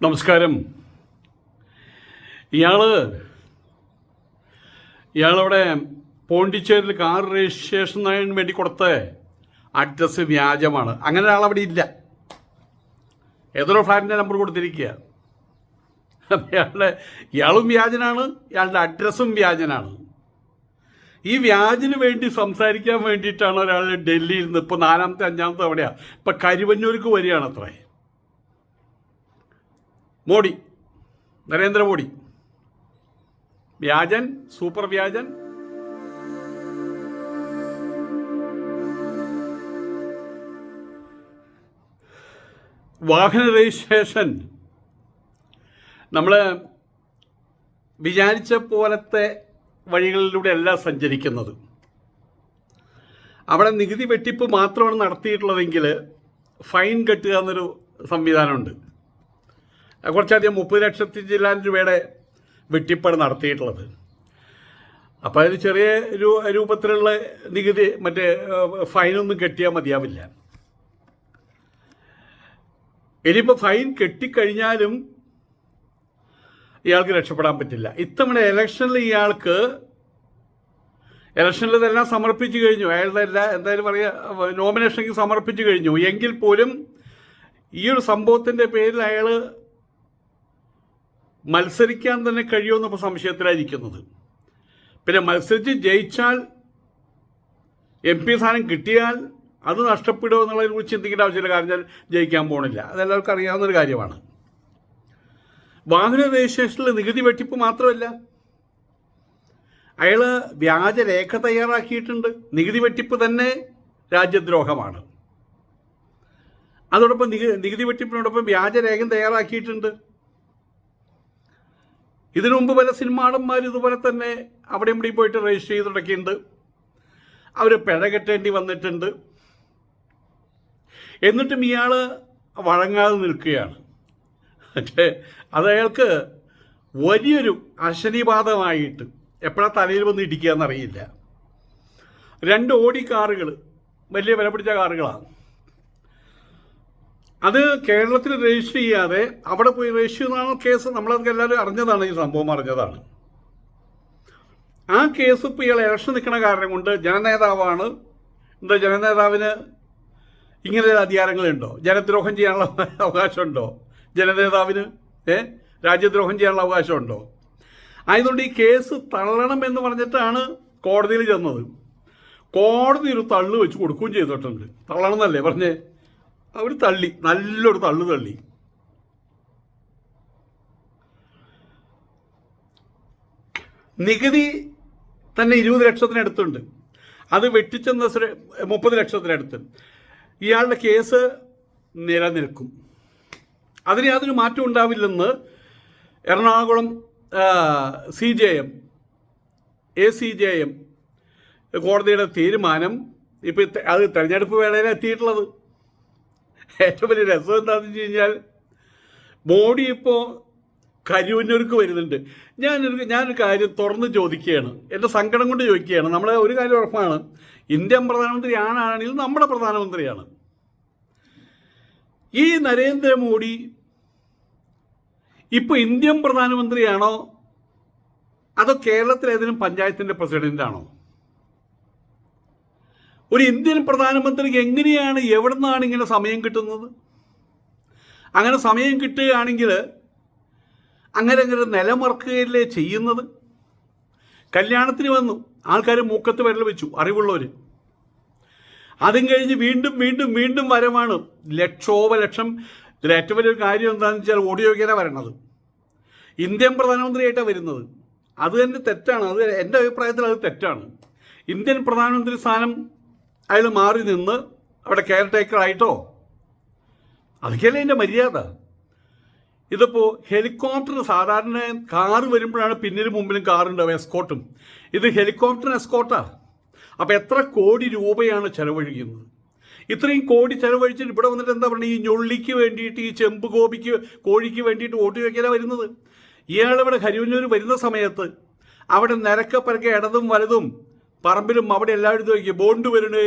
നമസ്കാരം. ഇയാളവിടെ പോണ്ടിച്ചേരിയിൽ car registration വേണ്ടി കൊടുത്ത അഡ്രസ്സ് വ്യാജമാണ്. അങ്ങനെ ഒരാളവിടെ ഇല്ല. ഏതൊരു ഫ്ലാറ്റിൻ്റെ നമ്പർ കൊടുത്തിരിക്കുക. ഇയാളും വ്യാജനാണ്, ഇയാളുടെ അഡ്രസ്സും വ്യാജനാണ്. ഈ വ്യാജിന് വേണ്ടി സംസാരിക്കാൻ വേണ്ടിയിട്ടാണ് ഒരാൾ ഡൽഹിയിൽ നിന്ന് ഇപ്പോൾ 4ാമത്തെ 5ാമത്തെ അവിടെയാണ് ഇപ്പം കരുവന്നൂർക്ക് വരികയാണത്രേ. മോഡി, നരേന്ദ്രമോദി വ്യാജൻ, സൂപ്പർ വ്യാജൻ. വാഹന രജിസ്ട്രേഷൻ നമ്മൾ വിചാരിച്ച പോലത്തെ വഴികളിലൂടെ അല്ല സഞ്ചരിക്കുന്നത്. അവിടെ നികുതി വെട്ടിപ്പ് മാത്രമാണ് നടത്തിയിട്ടുള്ളതെങ്കിൽ ഫൈൻ കെട്ടുക എന്നൊരു സംവിധാനമുണ്ട്. കുറച്ചധികം 30 ലക്ഷത്തി ചില്ലാൻ രൂപയുടെ വെട്ടിപ്പാണ് നടത്തിയിട്ടുള്ളത്. അപ്പോൾ അതിൽ ചെറിയ രൂപത്തിലുള്ള നികുതി മറ്റേ ഫൈനൊന്നും കെട്ടിയാൽ മതിയാവില്ല. ഇനിയിപ്പോൾ ഫൈൻ കെട്ടിക്കഴിഞ്ഞാലും ഇയാൾക്ക് രക്ഷപ്പെടാൻ പറ്റില്ല. ഇത്തവണ ഇലക്ഷനിൽ ഇതെല്ലാം സമർപ്പിച്ചു കഴിഞ്ഞു. അയാളുടെ എന്തായാലും പറയുക, നോമിനേഷനിലേക്ക് സമർപ്പിച്ചു കഴിഞ്ഞു. എങ്കിൽ പോലും ഈ ഒരു സംഭവത്തിൻ്റെ പേരിൽ അയാൾ മത്സരിക്കാൻ തന്നെ കഴിയുമെന്നിപ്പോൾ സംശയത്തിലായിരിക്കുന്നത്. പിന്നെ മത്സരിച്ച് ജയിച്ചാൽ MP സ്ഥാനം കിട്ടിയാൽ അത് നഷ്ടപ്പെടുമോ എന്നുള്ളതിനെ കുറിച്ച് ചിന്തിക്കേണ്ട ആവശ്യമില്ല. കാരണം ജയിക്കാൻ പോകണില്ല, അതെല്ലാവർക്കും അറിയാവുന്നൊരു കാര്യമാണ്. വാഹന രജിസ്ട്രേഷനിൽ നികുതി വെട്ടിപ്പ് മാത്രമല്ല, അയാൾ വ്യാജരേഖ തയ്യാറാക്കിയിട്ടുണ്ട്. നികുതി വെട്ടിപ്പ് തന്നെ രാജ്യദ്രോഹമാണ്. അതോടൊപ്പം നികുതി വെട്ടിപ്പിനോടൊപ്പം വ്യാജരേഖ തയ്യാറാക്കിയിട്ടുണ്ട്. ഇതിനു മുമ്പ് പല സിനിമാടന്മാർ ഇതുപോലെ തന്നെ അവിടെ ഇവിടെ പോയിട്ട് രജിസ്റ്റർ ചെയ്തിട്ടൊക്കെയുണ്ട്. അവർ പിഴ കെട്ടേണ്ടി വന്നിട്ടുണ്ട്. എന്നിട്ടും ഇയാൾ വഴങ്ങാതെ നിൽക്കുകയാണ്. അത് അയാൾക്ക് വലിയൊരു അശനിപാതമായിട്ട് എപ്പോഴാണ് തലയിൽ വന്ന് ഇടിക്കുക എന്നറിയില്ല. 2 ഓടി കാറുകൾ, വലിയ വില പിടിച്ച കാറുകളാണ്. അത് കേരളത്തിൽ രജിസ്റ്റർ ചെയ്യാതെ അവിടെ പോയി രജിസ്റ്റർ ചെയ്യുന്നതാണ് കേസ്. നമ്മളതൊക്കെ എല്ലാവരും അറിഞ്ഞതാണ്, ഈ സംഭവം അറിഞ്ഞതാണ്. ആ കേസ് ഇപ്പോൾ ഇയാൾ ഇലക്ഷൻ നിൽക്കുന്ന കാരണം കൊണ്ട് ജനനേതാവാണ്. എന്താ ജനനേതാവിന് ഇങ്ങനെ അധികാരങ്ങളുണ്ടോ? ജനദ്രോഹം ചെയ്യാനുള്ള അവകാശമുണ്ടോ ജനനേതാവിന്? രാജ്യദ്രോഹം ചെയ്യാനുള്ള അവകാശമുണ്ടോ? ആയതുകൊണ്ട് ഈ കേസ് തള്ളണം എന്ന് പറഞ്ഞിട്ടാണ് കോടതിയിൽ ചെന്നത്. കോടതി ഒരു തള്ളു വെച്ച് കൊടുക്കുകയും ചെയ്തിട്ടുണ്ട്. തള്ളണം എന്നല്ലേ പറഞ്ഞേ? അവർ തള്ളി, നല്ലൊരു തള്ളി. നികുതി തന്നെ 20 ലക്ഷത്തിനടുത്തുണ്ട്. അത് വെട്ടിച്ചെന്ന 30 ലക്ഷത്തിനടുത്ത്. ഇയാളുടെ കേസ് നിലനിൽക്കും. അതിന് യാതൊരു മാറ്റം ഉണ്ടാവില്ലെന്ന് എറണാകുളം ACJM കോടതിയുടെ തീരുമാനം. ഇപ്പം അത് തെരഞ്ഞെടുപ്പ് വേളയിൽ എത്തിയിട്ടുള്ളത്. ഏറ്റവും വലിയ രസം എന്താണെന്ന് വെച്ച് കഴിഞ്ഞാൽ, മോഡി ഇപ്പോൾ കരുവന്നൂർക്ക് വരുന്നുണ്ട്. ഞാനൊരു കാര്യം തുറന്ന് ചോദിക്കുകയാണ്, എൻ്റെ സങ്കടം കൊണ്ട് ചോദിക്കുകയാണ്. നമ്മൾ ഒരു കാര്യം ഉറപ്പാണ്, ഇന്ത്യൻ പ്രധാനമന്ത്രി ആണെങ്കിൽ നമ്മുടെ പ്രധാനമന്ത്രിയാണ്. ഈ നരേന്ദ്രമോദി ഇപ്പോൾ ഇന്ത്യൻ പ്രധാനമന്ത്രിയാണോ അതോ കേരളത്തിലെ ഏതെങ്കിലും പഞ്ചായത്തിൻ്റെ പ്രസിഡൻ്റാണോ? ഒരു ഇന്ത്യൻ പ്രധാനമന്ത്രിക്ക് എങ്ങനെയാണ്, എവിടെ നിന്നാണ് ഇങ്ങനെ സമയം കിട്ടുന്നത്? അങ്ങനെ സമയം കിട്ടുകയാണെങ്കിൽ അങ്ങനെ നിലമറക്കുകയല്ലേ ചെയ്യുന്നത്? കല്യാണത്തിന് വന്നു, ആൾക്കാർ മൂക്കത്ത് വിരൽ വെച്ചു, അറിവുള്ളവർ. അതും കഴിഞ്ഞ് വീണ്ടും വരവാണ്. ലക്ഷോപലക്ഷം. ഇതിൽ ഏറ്റവും വലിയൊരു കാര്യം എന്താണെന്ന് വെച്ചാൽ ഓഡിയോഗ്യന വരണത് ഇന്ത്യൻ പ്രധാനമന്ത്രിയായിട്ടാണ് വരുന്നത്. അത് തന്നെ തെറ്റാണ്. അത് എൻ്റെ അഭിപ്രായത്തിൽ അത് തെറ്റാണ്. ഇന്ത്യൻ പ്രധാനമന്ത്രി സ്ഥാനം അയാൾ മാറി നിന്ന് അവിടെ കെയർ ടേക്കറായിട്ടോ, അതൊക്കെയല്ലേ എൻ്റെ മര്യാദ. ഇതിപ്പോൾ ഹെലികോപ്റ്റർ, സാധാരണ കാറ് വരുമ്പോഴാണ് പിന്നിലും മുമ്പിലും കാറുണ്ടാവും, എസ്കോട്ടും. ഇത് ഹെലികോപ്റ്ററിന് എസ്കോട്ടാണ്. അപ്പോൾ എത്ര കോടി രൂപയാണ് ചെലവഴിക്കുന്നത്? ഇത്രയും കോടി ചെലവഴിച്ചിട്ട് ഇവിടെ വന്നിട്ട് എന്താ പറയുക, ഈ ഞൊള്ളിക്ക് വേണ്ടിയിട്ട്, ഈ ചെമ്പ് കോഴിക്ക് വേണ്ടിയിട്ട് വോട്ട് ചോദിക്കാനാണ് വരുന്നത്. ഇയാളിവിടെ കരുവന്നൂർ വരുന്ന സമയത്ത് അവിടെ നിരക്കപ്പരക്കെ ഇടതും വലതും പറമ്പിലും അവിടെ എല്ലായിടത്തും ചോദിക്കുക, ബോണ്ട് വരണേ,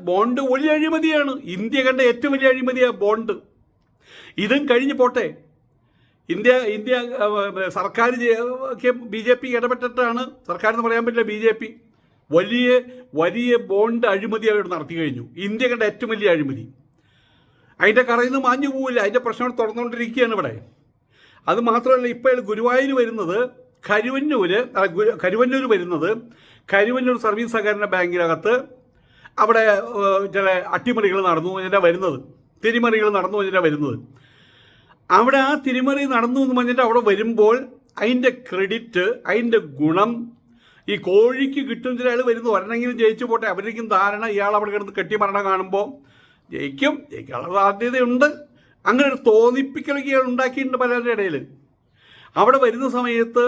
ബോണ്ട് വലിയ അഴിമതിയാണ്. ഇന്ത്യ കണ്ട ഏറ്റവും വലിയ അഴിമതിയാണ് ബോണ്ട്. ഇതും കഴിഞ്ഞ് പോട്ടെ. ഇന്ത്യ സർക്കാർ BJP ഇടപെട്ടിട്ടാണ്, സർക്കാർ എന്ന് പറയാൻ പറ്റില്ല, BJP വലിയ ബോണ്ട് അഴിമതി അവർ നടത്തി കഴിഞ്ഞു. ഇന്ത്യ കണ്ട ഏറ്റവും വലിയ അഴിമതി. അതിൻ്റെ കറയിൽ നിന്ന് മാഞ്ഞു പോവില്ല. അതിൻ്റെ പ്രശ്നങ്ങൾ തുറന്നുകൊണ്ടിരിക്കുകയാണ് ഇവിടെ. അത് മാത്രമല്ല, ഇപ്പോൾ ഗുരുവായൂർ വരുന്നത് കരുവന്നൂർ സർവീസ് സഹകരണ ബാങ്കിനകത്ത് അവിടെ ചില അട്ടിമറികൾ നടന്നു കഴിഞ്ഞാൽ വരുന്നത്, തിരിമറികൾ നടന്നു കഴിഞ്ഞാൽ വരുന്നത്. അവിടെ ആ തിരിമറി നടന്നു എന്ന് പറഞ്ഞിട്ട് അവിടെ വരുമ്പോൾ അതിൻ്റെ ക്രെഡിറ്റ്, അതിൻ്റെ ഗുണം ഈ കോഴിക്ക് കിട്ടും. ചില ആൾ വരുന്നു, ഒരെണ്ണെങ്കിലും ജയിച്ചു പോട്ടെ, അവരിക്കും ധാരണ ഇയാൾ അവിടെ കിടന്ന് കെട്ടിമരണം കാണുമ്പോൾ ജയിക്കാനുള്ള സാധ്യതയുണ്ട്. അങ്ങനെ ഒരു തോന്നിപ്പിക്കലൊക്കെ ഇയാൾ ഉണ്ടാക്കിയിട്ടുണ്ട് പലരുടെ ഇടയിൽ. അവിടെ വരുന്ന സമയത്ത്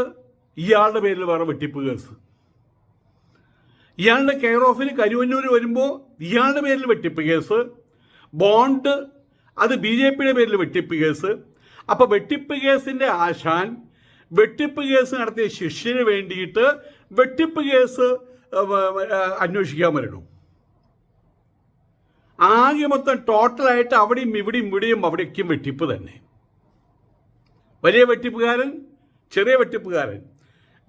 ഇയാളുടെ പേരിൽ വേറെ വെട്ടിപ്പ് കേസ്, ഇയാളുടെ കെയർ ഓഫിൽ കരുവന്നൂർ വരുമ്പോൾ ഇയാളുടെ പേരിൽ വെട്ടിപ്പ് കേസ്, ബോണ്ട് അത് BJPയുടെ പേരിൽ വെട്ടിപ്പ് കേസ്. അപ്പോൾ വെട്ടിപ്പ് കേസിൻ്റെ ആശാൻ വെട്ടിപ്പ് കേസ് നടത്തിയ ശിഷ്യന് വേണ്ടിയിട്ട് വെട്ടിപ്പ് കേസ് അന്വേഷിക്കാൻ വരണം. ആകെ മൊത്തം ടോട്ടലായിട്ട് അവിടെയും അവിടേക്കും വെട്ടിപ്പ് തന്നെ. വലിയ വെട്ടിപ്പുകാരൻ, ചെറിയ വെട്ടിപ്പുകാരൻ.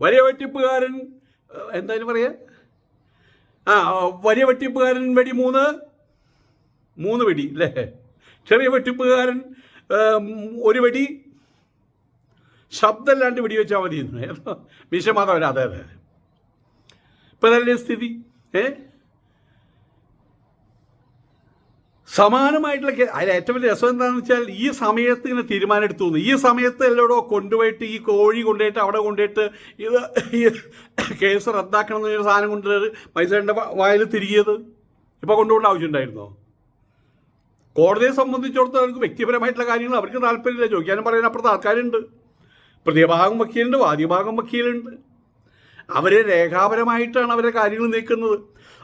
വലിയ വെട്ടിപ്പുകാരൻ എന്തായാലും പറയാ, വലിയ വെട്ടിപ്പുകാരൻ വെടി 3 വെടി അല്ലേ. ചെറിയ വെട്ടിപ്പുകാരൻ 1 വെടി, ശബ്ദമില്ലാണ്ട് വെടിവെച്ചാൽ മതി. വിഷമാധവൻ, അതെ. ഇപ്പം അതല്ലേ സ്ഥിതി. സമാനമായിട്ടുള്ള അതിൽ ഏറ്റവും വലിയ രസം എന്താണെന്ന് വെച്ചാൽ, ഈ സമയത്ത് ഇങ്ങനെ തീരുമാനം എടുത്തു തോന്നുന്നു. ഈ സമയത്ത് എല്ലായിടോ കൊണ്ടുപോയിട്ട് ഈ കോഴി കൊണ്ടുപോയിട്ട് അവിടെ കൊണ്ടുപോയിട്ട് ഈ കേസ് റദ്ദാക്കണം എന്നൊരു സാധനം കൊണ്ടുവരുന്നത് പൈസയുടെ വായിൽ തിരികിയത് ഇപ്പോൾ കൊണ്ടുപോകേണ്ട ആവശ്യമുണ്ടായിരുന്നോ? കോടതിയെ സംബന്ധിച്ചിടത്തോളം അവർക്ക് വ്യക്തിപരമായിട്ടുള്ള കാര്യങ്ങൾ അവർക്ക് താല്പര്യമില്ല. ചോദിക്കാനും പറയാനും അപ്പുറത്ത് ആൾക്കാരുണ്ട്. പ്രതിഭാഗം വക്കീലുണ്ട്, വാദിഭാഗം വക്കീലുണ്ട്. അവർ രേഖാപരമായിട്ടാണ് അവരുടെ കാര്യങ്ങൾ നീക്കുന്നത്.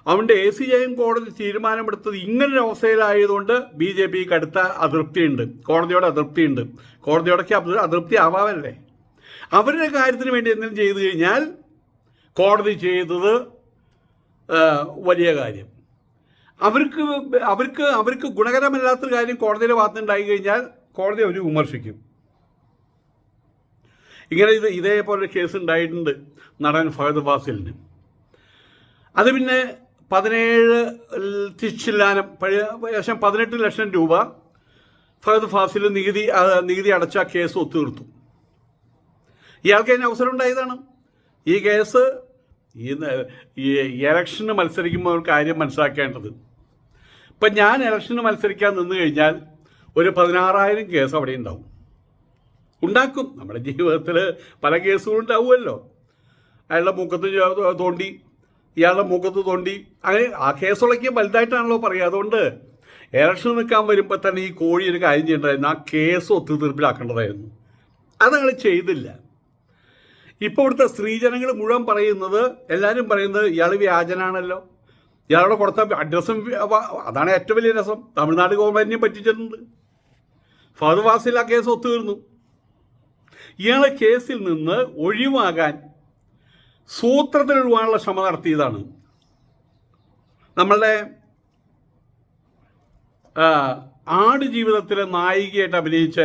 അതുകൊണ്ട് ACJയും കോടതി തീരുമാനമെടുത്തത് ഇങ്ങനൊരു അവസ്ഥയിലായതുകൊണ്ട് BJPക്ക് അടുത്ത അതൃപ്തിയുണ്ട്, കോടതിയോട് അതൃപ്തിയുണ്ട്. കോടതിയോടൊക്കെ അതൃപ്തി ആവാമല്ലേ. അവരുടെ കാര്യത്തിന് വേണ്ടി എന്തെങ്കിലും ചെയ്തു കഴിഞ്ഞാൽ കോടതി ചെയ്തത് വലിയ കാര്യം. അവർക്ക് ഗുണകരമല്ലാത്തൊരു കാര്യം കോടതിയുടെ ഭാഗത്തുനിന്നുണ്ടായി കഴിഞ്ഞാൽ കോടതി അവർ വിമർശിക്കും. ഇങ്ങനെ ഇതേപോലെ കേസ് ഉണ്ടായിട്ടുണ്ട് നടൻ ഫഹദ് ഫാസിലിന്. അത് പിന്നെ 17 തിച്ചില്ലാനം ഏകദേശം 18 ലക്ഷം രൂപ ഫഹദ് ഫാസിൽ നികുതി അടച്ച കേസ് ഒത്തുതീർത്തു. ഇയാൾക്ക് അതിന് അവസരം ഉണ്ടായതാണ്. ഈ കേസ് ഈ ഇലക്ഷന് മത്സരിക്കുമ്പോൾ ഒരു കാര്യം മനസ്സിലാക്കേണ്ടത്, ഇപ്പം ഞാൻ ഇലക്ഷന് മത്സരിക്കാൻ നിന്ന് കഴിഞ്ഞാൽ ഒരു 16,000 കേസ് അവിടെ ഉണ്ടാക്കും. നമ്മുടെ ജീവിതത്തിൽ പല കേസുകളും ഉണ്ടാവുമല്ലോ. അയാളുടെ മൂക്കത്ത് തോണ്ടി, ഇയാളുടെ മൂക്കത്ത് തോണ്ടി, അങ്ങനെ ആ കേസുകളൊക്കെ വലുതായിട്ടാണല്ലോ പറയുക. അതുകൊണ്ട് ഇലക്ഷൻ നിൽക്കാൻ വരുമ്പോൾ തന്നെ ഈ കോഴി ഒരു കാര്യം ചെയ്യേണ്ടതായിരുന്നു, ആ കേസ് ഒത്തുതീർപ്പിലാക്കേണ്ടതായിരുന്നു. അതങ്ങൾ ചെയ്തില്ല. ഇപ്പോൾ ഇവിടുത്തെ സ്ത്രീജനങ്ങൾ മുഴുവൻ പറയുന്നത്, എല്ലാവരും പറയുന്നത് ഇയാൾ വ്യാജനാണല്ലോ, ഇയാളുടെ കൊടുത്ത അഡ്രസ്സും. അതാണ് ഏറ്റവും വലിയ രസം. തമിഴ്നാട് ഗവൺമെൻറ്റിനെയും പറ്റിച്ചിട്ടുണ്ട്. ഫഹദ് ഫാസിൽ ആ കേസ് ഒത്തുതീർന്നു. ഇയാളെ കേസിൽ നിന്ന് ഒഴിവാകാൻ സൂത്രത്തിൽ ഒഴിവാനുള്ള ശ്രമം നടത്തിയതാണ്. നമ്മളുടെ ആടുജീവിതത്തിലെ നായികയായിട്ട് അഭിനയിച്ച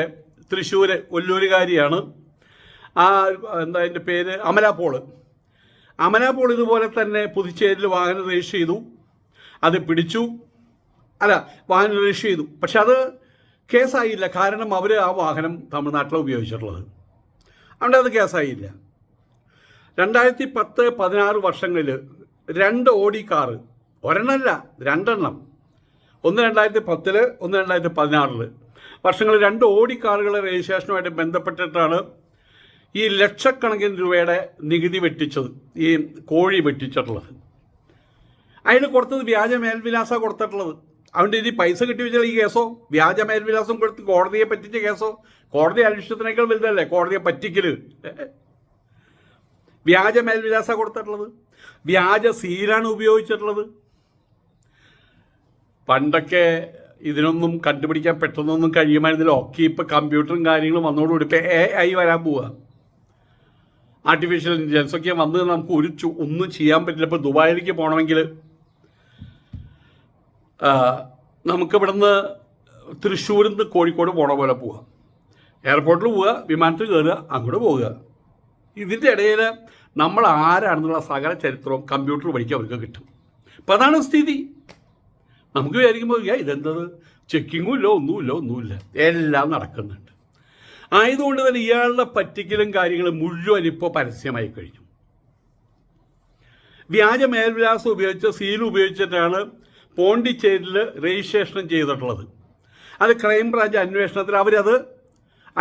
തൃശ്ശൂർ ഒല്ലൂരുകാരിയാണ്. എന്താ അതിൻ്റെ പേര്, അമല പോൾ ഇതുപോലെ തന്നെ പുതുച്ചേരിയിൽ വാഹനം രജിസ്റ്റർ ചെയ്തു. അത് പിടിച്ചു, വാഹനം രജിസ്റ്റർ ചെയ്തു. പക്ഷെ അത് കേസായില്ല. കാരണം അവർ ആ വാഹനം തമിഴ്നാട്ടിലാണ് ഉപയോഗിച്ചിട്ടുള്ളത്. അതുകൊണ്ട് അത് കേസായില്ല. 2010-16 വർഷങ്ങളിൽ 2 ഓഡി കാറ്, ഒരെണ്ണമല്ല 2 എണ്ണം, ഒന്ന് 2010, ഒന്ന് 2016 വർഷങ്ങളിൽ 2 ഓഡി കാറുകളുടെ രജിസ്ട്രേഷനുമായിട്ട് ബന്ധപ്പെട്ടിട്ടാണ് ഈ ലക്ഷക്കണക്കിന് രൂപയുടെ നികുതി വെട്ടിച്ചത്, ഈ കോഴി വെട്ടിച്ചിട്ടുള്ളത്. അതിന് കൊടുത്തത് വ്യാജ മേൽവിലാസമാണ് കൊടുത്തിട്ടുള്ളത്. അതുകൊണ്ട് ഇനി പൈസ കിട്ടി വെച്ചാൽ ഈ കേസോ, വ്യാജ മേൽവിലാസം കൊടുത്ത് കോടതിയെ പറ്റിച്ച കേസോ, കോടതി അന്വേഷണത്തിനേക്കാൾ വലുതല്ലേ കോടതിയെ പറ്റിക്കല്. വ്യാജ മേൽവിലാസ കൊടുത്തിട്ടുള്ളത്, വ്യാജ സീലാണ് ഉപയോഗിച്ചിട്ടുള്ളത്. പണ്ടൊക്കെ ഇതിനൊന്നും കണ്ടുപിടിക്കാൻ പെട്ടെന്നൊന്നും കഴിയുമായിരുന്നില്ല. ഒക്കെ ഇപ്പം കമ്പ്യൂട്ടറും കാര്യങ്ങളും വന്നതോടുകൂടി ഇപ്പം AI വരാൻ പോവുക. ആർട്ടിഫിഷ്യൽ ഇൻ്റലിജൻസ് ഒക്കെ വന്ന് നമുക്ക് ഒന്നും ചെയ്യാൻ പറ്റില്ല. ഇപ്പോൾ ദുബായിലേക്ക് പോകണമെങ്കിൽ നമുക്കിവിടുന്ന് തൃശ്ശൂരിൽ നിന്ന് കോഴിക്കോട് പോണ പോലെ പോവുക, എയർപോർട്ടിൽ പോവുക, വിമാനത്തിൽ കയറുക, അങ്ങോട്ട് പോവുക. ഇതിൻ്റെ ഇടയിൽ നമ്മൾ ആരാണെന്നുള്ള സകല ചരിത്രവും കമ്പ്യൂട്ടർ വഴിക്ക് അവർക്ക് കിട്ടും. അപ്പം അതാണ് സ്ഥിതി. നമുക്ക് വിചാരിക്കുമ്പോൾ ഇതെന്തത്, ചെക്കിങ്ങും ഇല്ല, ഒന്നുമില്ല, എല്ലാം നടക്കുന്നുണ്ട്. ആയതുകൊണ്ട് തന്നെ ഇയാളുടെ പറ്റിക്കലും കാര്യങ്ങളും മുഴുവൻ ഇപ്പോൾ പരസ്യമായി കഴിഞ്ഞു. വ്യാജ മേൽവിലാസം ഉപയോഗിച്ച് സീൽ ഉപയോഗിച്ചിട്ടാണ് പോണ്ടിച്ചേരിയിൽ രജിസ്ട്രേഷൻ ചെയ്തിട്ടുള്ളത്. അത് ക്രൈംബ്രാഞ്ച് അന്വേഷണത്തിൽ അവരത്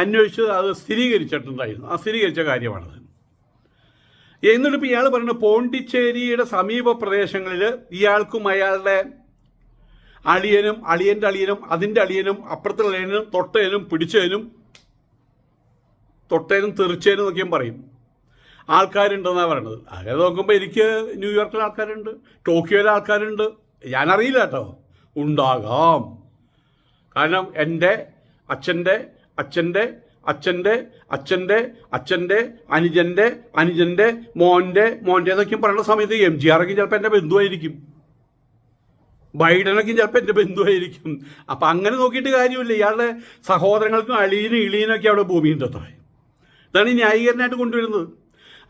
അന്വേഷിച്ച് അത് സ്ഥിരീകരിച്ചിട്ടുണ്ടായിരുന്നു. ആ സ്ഥിരീകരിച്ച കാര്യമാണത്. എന്നിട്ടിപ്പോൾ ഇയാൾ പറയുന്നത് പോണ്ടിച്ചേരിയുടെ സമീപ പ്രദേശങ്ങളിൽ ഇയാൾക്കും അയാളുടെ അളിയനും അളിയൻ്റെ അളിയനും അതിൻ്റെ അളിയനും അപ്പുറത്തുള്ള അളിയനും തൊട്ടേനും പിടിച്ചതിനും തെറിച്ചേനും എന്നൊക്കെയും പറയും ആൾക്കാരുണ്ടെന്നാണ് പറയണത്. അങ്ങനെ നോക്കുമ്പോൾ എനിക്ക് ന്യൂയോർക്കിൽ ആൾക്കാരുണ്ട്, ടോക്കിയോയിലെ ആൾക്കാരുണ്ട്, ഞാനറിയില്ല കേട്ടോ, ഉണ്ടാകാം. കാരണം എൻ്റെ അച്ഛൻ്റെ അച്ഛൻ്റെ അച്ഛൻ്റെ അച്ഛൻ്റെ അച്ഛൻ്റെ അനുജൻ്റെ മോൻ്റെ എന്നൊക്കെയും പറയുന്ന സമയത്ത് MGR ഒക്കെ ചിലപ്പോൾ എൻ്റെ ബന്ധുവായിരിക്കും, ബൈഡനൊക്കെ ചിലപ്പോൾ എൻ്റെ ബന്ധുവായിരിക്കും. അപ്പം അങ്ങനെ നോക്കിയിട്ട് കാര്യമില്ല. ഇയാളുടെ സഹോദരങ്ങൾക്കും അളിയനും ഇളിയനൊക്കെ അവിടെ ഭൂമിയുണ്ട് അത്ര. ഇതാണ് ഈ ന്യായീകരണമായിട്ട് കൊണ്ടുവരുന്നത്.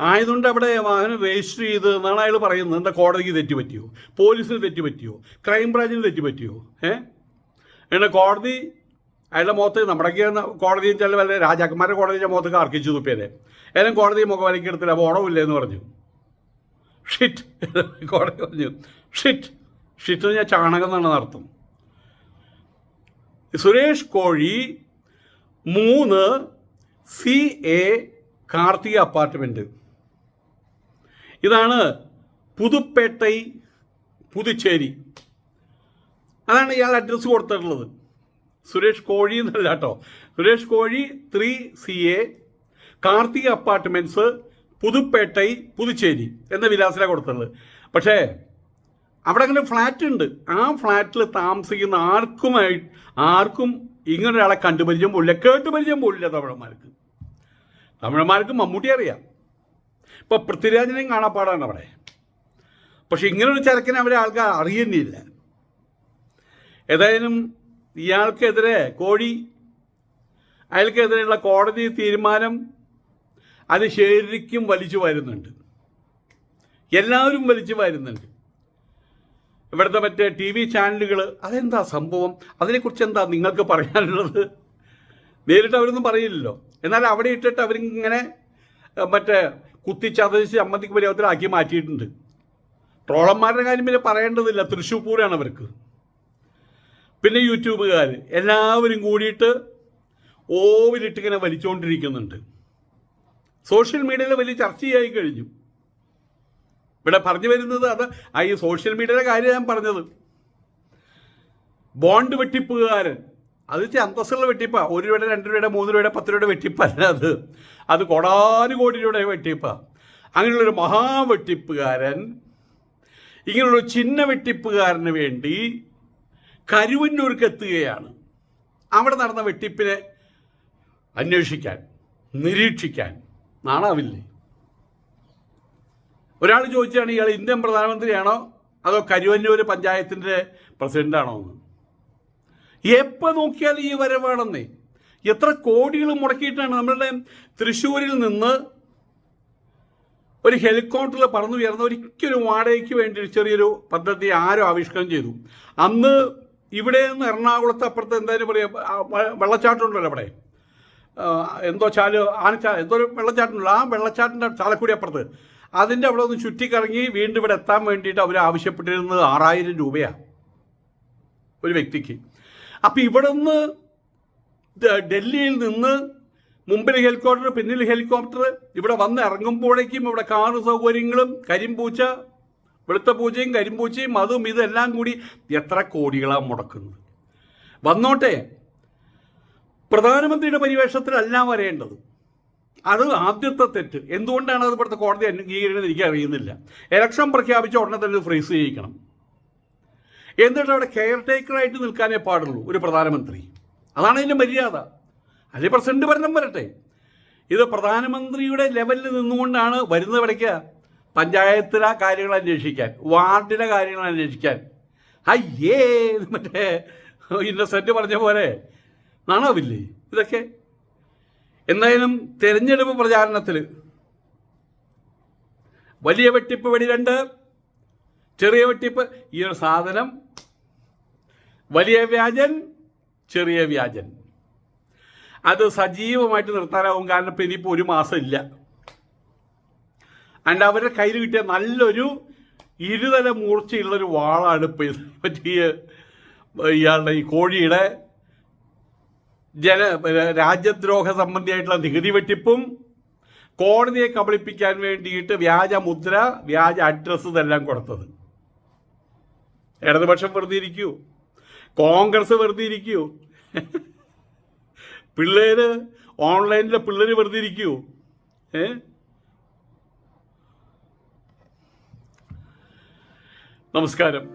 ആയതുകൊണ്ട് അവിടെ വാഹനം രജിസ്റ്റർ ചെയ്ത് എന്നാണ് അയാൾ പറയുന്നത്. എന്താ കോടതിക്ക് തെറ്റുപറ്റിയോ, പോലീസിന് തെറ്റുപറ്റിയോ, ക്രൈംബ്രാഞ്ചിന് തെറ്റുപറ്റിയോ? എന്നാൽ കോടതി അയാളുടെ മുഖത്ത്, നമ്മുടെയൊക്കെ കോടതി വെച്ചാൽ വല്ല രാജാക്കന്മാരുടെ കോടതിയുടെ മുഖത്തൊക്കെ അർക്കിച്ചു തുപ്പിയതേ. ഏതായാലും കോടതി മുഖവലിക്ക് എടുത്തില്ല, അപ്പോൾ ഓണമില്ല എന്ന് പറഞ്ഞു. ഷിറ്റ് കോടതി പറഞ്ഞു ഷിറ്റ് ഞാൻ ചാണകം എന്നാണ് അർത്ഥം. സുരേഷ് കോഴി 3 CA കാർത്തിക അപ്പാർട്ട്മെൻറ്റ്. ഇതാണ് പുതുപ്പേട്ടൈ പുതുച്ചേരി. അതാണ് ഇയാൾ അഡ്രസ്സ് കൊടുത്തിട്ടുള്ളത്. സുരേഷ് കോഴി എന്നല്ല കേട്ടോ, സുരേഷ് കോഴി 3 CA കാർത്തിക അപ്പാർട്ട്മെൻറ്റ്സ് പുതുപ്പേട്ടൈ പുതുച്ചേരി എന്ന വിലാസത്തിലാണ് കൊടുത്തിട്ടുള്ളത്. പക്ഷേ അവിടെ അങ്ങനെ ഫ്ലാറ്റ് ഉണ്ട്. ആ ഫ്ലാറ്റിൽ താമസിക്കുന്ന ആർക്കും ഇങ്ങനെ ഒരാളെ കണ്ടുപരിചയം പോലില്ല, കേട്ടുപരിചയം പോലില്ല. തമിഴന്മാർക്ക് മമ്മൂട്ടി അറിയാം, ഇപ്പോൾ പൃഥ്വിരാജിനെയും കാണാപ്പാടാണ് അവിടെ. പക്ഷെ ഇങ്ങനൊരു ചരക്കിനെ അവരെ ആൾക്കാർ അറിയുന്നില്ല. ഏതായാലും ഇയാൾക്കെതിരെ അയാൾക്കെതിരെയുള്ള കോടതി തീരുമാനം അത് ശരിക്കും വലിച്ചു വരുന്നുണ്ട്, എല്ലാവരും വലിച്ചു വരുന്നുണ്ട്. ഇവിടുത്തെ മറ്റേ TV ചാനലുകൾ, അതെന്താ സംഭവം, അതിനെക്കുറിച്ച് എന്താ നിങ്ങൾക്ക് പറയാനുള്ളത്? നേരിട്ട് അവരൊന്നും പറയില്ലല്ലോ. എന്നാൽ അവിടെ ഇട്ടിട്ട് അവരിങ്ങനെ മറ്റേ കുത്തിച്ചതച്ച് അമ്മത്തിക്ക് പര്യാവത്തിലാക്കി മാറ്റിയിട്ടുണ്ട്. ട്രോളന്മാരുടെ കാര്യം പിന്നെ പറയേണ്ടതില്ല, തൃശ്ശൂർ പൂരാണ് അവർക്ക്. പിന്നെ യൂട്യൂബുകാർ എല്ലാവരും കൂടിയിട്ട് ഓവിലിട്ടിങ്ങനെ വലിച്ചുകൊണ്ടിരിക്കുന്നുണ്ട്. സോഷ്യൽ മീഡിയയിൽ വലിയ ചർച്ചയായി കഴിഞ്ഞു. ഇവിടെ പറഞ്ഞു വരുന്നത് അത് ഈ സോഷ്യൽ മീഡിയയുടെ കാര്യം ഞാൻ പറഞ്ഞത്. ബോണ്ട് വെട്ടിപ്പുകാരൻ, അത് അന്തസ്സുള്ള വെട്ടിപ്പാണ്. 1 രൂപയുടെ 2 രൂപയുടെ 3 രൂപയുടെ 10 രൂപയുടെ വെട്ടിപ്പല്ല അത് കോടാനുകോടി രൂപയുടെ വെട്ടിപ്പാണ്. അങ്ങനെയുള്ളൊരു മഹാവെട്ടിപ്പുകാരൻ ഇങ്ങനെയുള്ള ചിഹ്ന വെട്ടിപ്പുകാരന് വേണ്ടി കരുവന്നൂർക്ക് എത്തുകയാണ്. അവിടെ നടന്ന വെട്ടിപ്പിനെ അന്വേഷിക്കാൻ, നിരീക്ഷിക്കാൻ. നാണാവില്ലേ? ഒരാൾ ചോദിച്ചാണ് ഇയാൾ ഇന്ത്യൻ പ്രധാനമന്ത്രിയാണോ അതോ കരുവന്നൂർ പഞ്ചായത്തിൻ്റെ പ്രസിഡൻ്റാണോ എന്ന്. എപ്പോൾ നോക്കിയാൽ ഈ വരവാണെന്നേ. എത്ര കോടികൾ മുടക്കിയിട്ടാണ് നമ്മളുടെ തൃശ്ശൂരിൽ നിന്ന് ഒരു ഹെലികോപ്റ്ററിൽ പറന്നുയർന്ന ഒരിക്കലും വാടകയ്ക്ക് വേണ്ടി ചെറിയൊരു പദ്ധതി ആരോ ആവിഷ്കാരം ചെയ്തു. അന്ന് ഇവിടെ നിന്ന് എറണാകുളത്ത് അപ്പുറത്ത് എന്തായാലും പറയുക വെള്ളച്ചാട്ടം ഉണ്ടല്ലോ അവിടെ, എന്തോ എന്തോ ഒരു വെള്ളച്ചാട്ടമുണ്ടല്ലോ. ആ വെള്ളച്ചാട്ടിൻ്റെ ചാലക്കുടി അപ്പുറത്ത് അതിൻ്റെ അവിടെ ഒന്ന് ചുറ്റിക്കറങ്ങി വീണ്ടും ഇവിടെ എത്താൻ വേണ്ടിയിട്ട് അവർ ആവശ്യപ്പെട്ടിരുന്നത് 6000 രൂപയാണ് ഒരു വ്യക്തിക്ക്. അപ്പം ഇവിടെ നിന്ന് ഡൽഹിയിൽ നിന്ന് മുമ്പിൽ ഹെലികോപ്റ്റർ, പിന്നിൽ ഹെലികോപ്റ്റർ, ഇവിടെ വന്ന് ഇറങ്ങുമ്പോഴേക്കും ഇവിടെ കാറ് സൗകര്യങ്ങളും കരിമ്പൂച്ച, വെളുത്ത പൂച്ചയും കരിമ്പൂച്ചയും അതും ഇതെല്ലാം കൂടി എത്ര കോടികളാണ് മുടക്കുന്നത്. വന്നോട്ടെ, പ്രധാനമന്ത്രിയുടെ പരിവേഷത്തിലല്ല വരേണ്ടത്. അത് ആദ്യത്തെ തെറ്റ്. എന്തുകൊണ്ടാണ് അത് ഇവിടുത്തെ കോടതി അംഗീകരിക്കുന്നത് എനിക്ക് അറിയുന്നില്ല. ഇലക്ഷൻ പ്രഖ്യാപിച്ച ഉടനെ തന്നെ ഫ്രീസ് ചെയ്യിക്കണം. എന്നിട്ട് അവിടെ കെയർ ടേക്കറായിട്ട് നിൽക്കാനേ പാടുള്ളൂ ഒരു പ്രധാനമന്ത്രി. അതാണ് അതിൻ്റെ മര്യാദ. അല്ലെങ്കിൽ പ്രസിഡന്റ് ഭരണം വരട്ടെ. ഇത് പ്രധാനമന്ത്രിയുടെ ലെവലിൽ നിന്നുകൊണ്ടാണ് വരുന്നത്. ഇവിടേക്ക് പഞ്ചായത്തിലെ കാര്യങ്ങൾ അന്വേഷിക്കാൻ, വാർഡിലെ കാര്യങ്ങൾ അന്വേഷിക്കാൻ. അയ്യേ മറ്റേ ഇന്നസെന്റ് പറഞ്ഞ പോലെ നാണാവില്ലേ ഇതൊക്കെ? എന്തായാലും തെരഞ്ഞെടുപ്പ് പ്രചാരണത്തിൽ വലിയ വെട്ടിപ്പ് വെടിരണ്ട്, ചെറിയ വെട്ടിപ്പ്, ഈ ഒരു സാധനം വലിയ വ്യാജൻ ചെറിയ വ്യാജൻ അത് സജീവമായിട്ട് നിർത്താനാവും. കാരണം ഇപ്പം ഇനിയിപ്പോൾ ഒരു മാസം ഇല്ല. അണ്ട് അവരുടെ കയ്യിൽ കിട്ടിയ നല്ലൊരു ഇരുതല മൂർച്ചയുള്ളൊരു വാളാണ് ഇപ്പം പറ്റിയ ഇയാളുടെ ഈ കോഴിയുടെ രാജ്യദ്രോഹ സംബന്ധിയായിട്ടുള്ള നികുതി വെട്ടിപ്പും കോടതിയെ കബളിപ്പിക്കാൻ വേണ്ടിയിട്ട് വ്യാജ മുദ്ര, വ്യാജ അഡ്രസ്സ് ഇതെല്ലാം കൊടുത്തത്. ഇടതുപക്ഷം വെറുതെ ഇരിക്കൂ? കോൺഗ്രസ് വെറുതെ ഇരിക്കൂ? പിള്ളേര് ഓൺലൈനിലെ പിള്ളേര് വെറുതെ ഇരിക്കൂ? നമസ്കാരം.